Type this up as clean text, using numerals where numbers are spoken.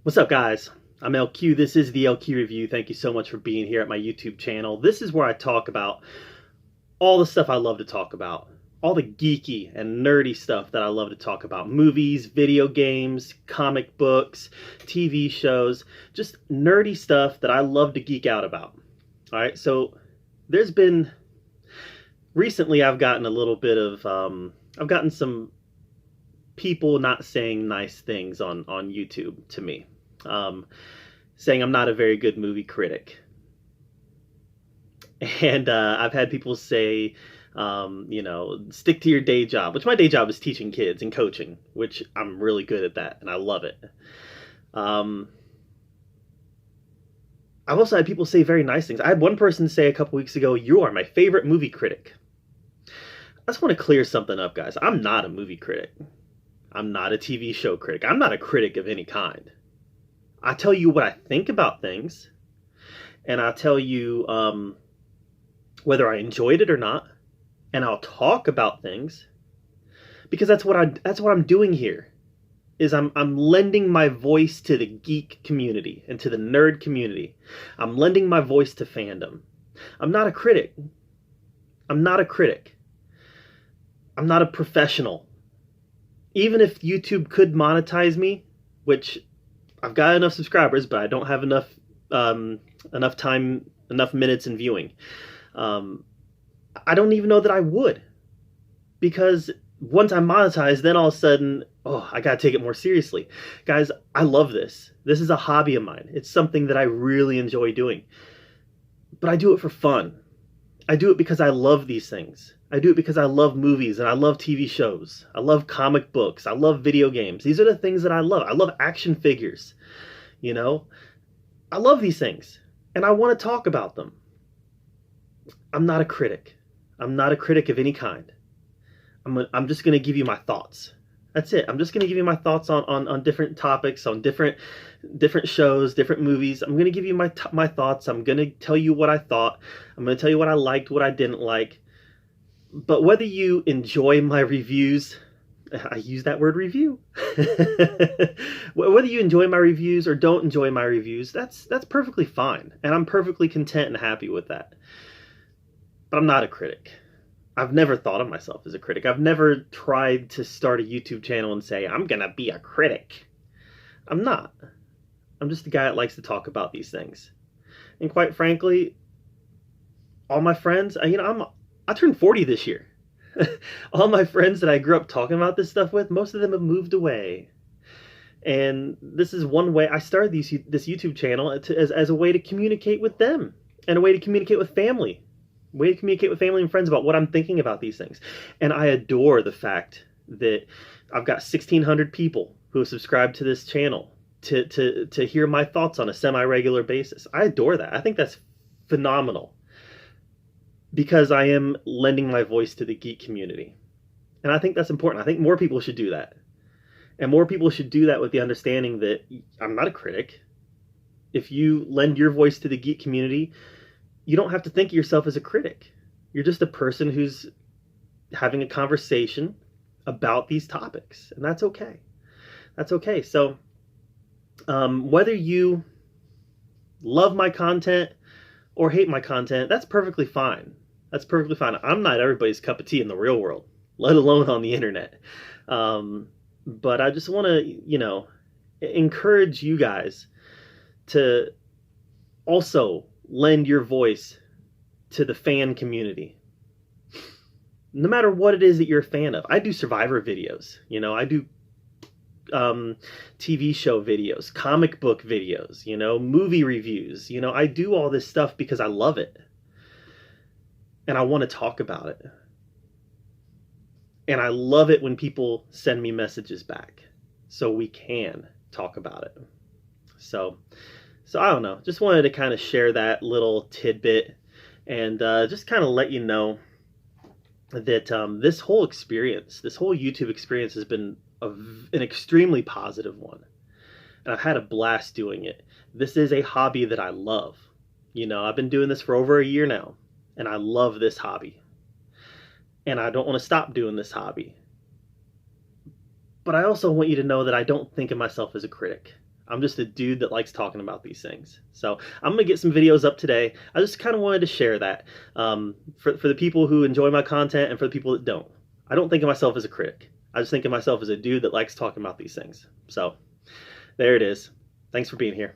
What's up, guys? I'm LQ. This is the LQ Review. Thank you so much for being here at my YouTube channel. This is where I talk about all the stuff I love to talk about, all the geeky and nerdy stuff that I love to talk about: movies, video games, comic books, TV shows, just nerdy stuff that I love to geek out about. All right, so there's been recently I've gotten a little bit of I've gotten some people not saying nice things on YouTube to me, saying I'm not a very good movie critic. And I've had people say, stick to your day job, which my day job is teaching kids and coaching, which I'm really good at that, and I love it. I've also had people say very nice things. I had one person say a couple weeks ago, "You are my favorite movie critic." I just want to clear something up, guys. I'm not a movie critic. I'm not a TV show critic. I'm not a critic of any kind. I tell you what I think about things, and I'll tell you whether I enjoyed it or not, and I'll talk about things because that's what I'm doing here. Is I'm lending my voice to the geek community and to the nerd community. I'm lending my voice to fandom. I'm not a critic. I'm not a critic. I'm not a professional. Even if YouTube could monetize me, which I've got enough subscribers, but I don't have enough time, enough minutes in viewing. I don't even know that I would, because once I'm monetized, then all of a sudden, I gotta take it more seriously. Guys, I love this. This is a hobby of mine. It's something that I really enjoy doing. But I do it for fun. I do it because I love these things. I do it because I love movies and I love TV shows. I love comic books. I love video games. These are the things that I love. I love action figures. I love these things and I want to talk about them. I'm not a critic. I'm not a critic of any kind. I'm just going to give you my thoughts. That's it. I'm just going to give you my thoughts on different topics, on different shows, different movies. I'm going to give you my thoughts. I'm going to tell you what I thought. I'm going to tell you what I liked, what I didn't like. But whether you enjoy my reviews, I use that word review. Whether you enjoy my reviews or don't enjoy my reviews, that's perfectly fine. And I'm perfectly content and happy with that. But I'm not a critic. I've never thought of myself as a critic. I've never tried to start a YouTube channel and say, I'm going to be a critic. I'm not. I'm just a guy that likes to talk about these things. And quite frankly, all my friends, I turned 40 this year. All my friends that I grew up talking about this stuff with, most of them have moved away. And this is one way I started this YouTube channel as a way to communicate with them and a way to communicate with family. Way to communicate with family and friends about what I'm thinking about these things. And I adore the fact that I've got 1,600 people who have subscribed to this channel to hear my thoughts on a semi-regular basis. I adore that. I think that's phenomenal because I am lending my voice to the geek community. And I think that's important. I think more people should do that. And more people should do that with the understanding that I'm not a critic. If you lend your voice to the geek community, you don't have to think of yourself as a critic. You're just a person who's having a conversation about these topics, and that's okay. That's okay. So whether you love my content or hate my content, that's perfectly fine. That's perfectly fine. I'm not everybody's cup of tea in the real world, let alone on the internet. But I just want to, encourage you guys to also lend your voice to the fan community. No matter what it is that you're a fan of. I do Survivor videos. I do TV show videos, comic book videos, movie reviews. I do all this stuff because I love it. And I want to talk about it. And I love it when people send me messages back so we can talk about it. So I don't know. Just wanted to kind of share that little tidbit and just kind of let you know that this whole experience, this whole YouTube experience has been an extremely positive one. And I've had a blast doing it. This is a hobby that I love. I've been doing this for over a year now, and I love this hobby. And I don't want to stop doing this hobby. But I also want you to know that I don't think of myself as a critic. I'm just a dude that likes talking about these things. So I'm going to get some videos up today. I just kind of wanted to share that for the people who enjoy my content and for the people that don't. I don't think of myself as a critic. I just think of myself as a dude that likes talking about these things. So there it is. Thanks for being here.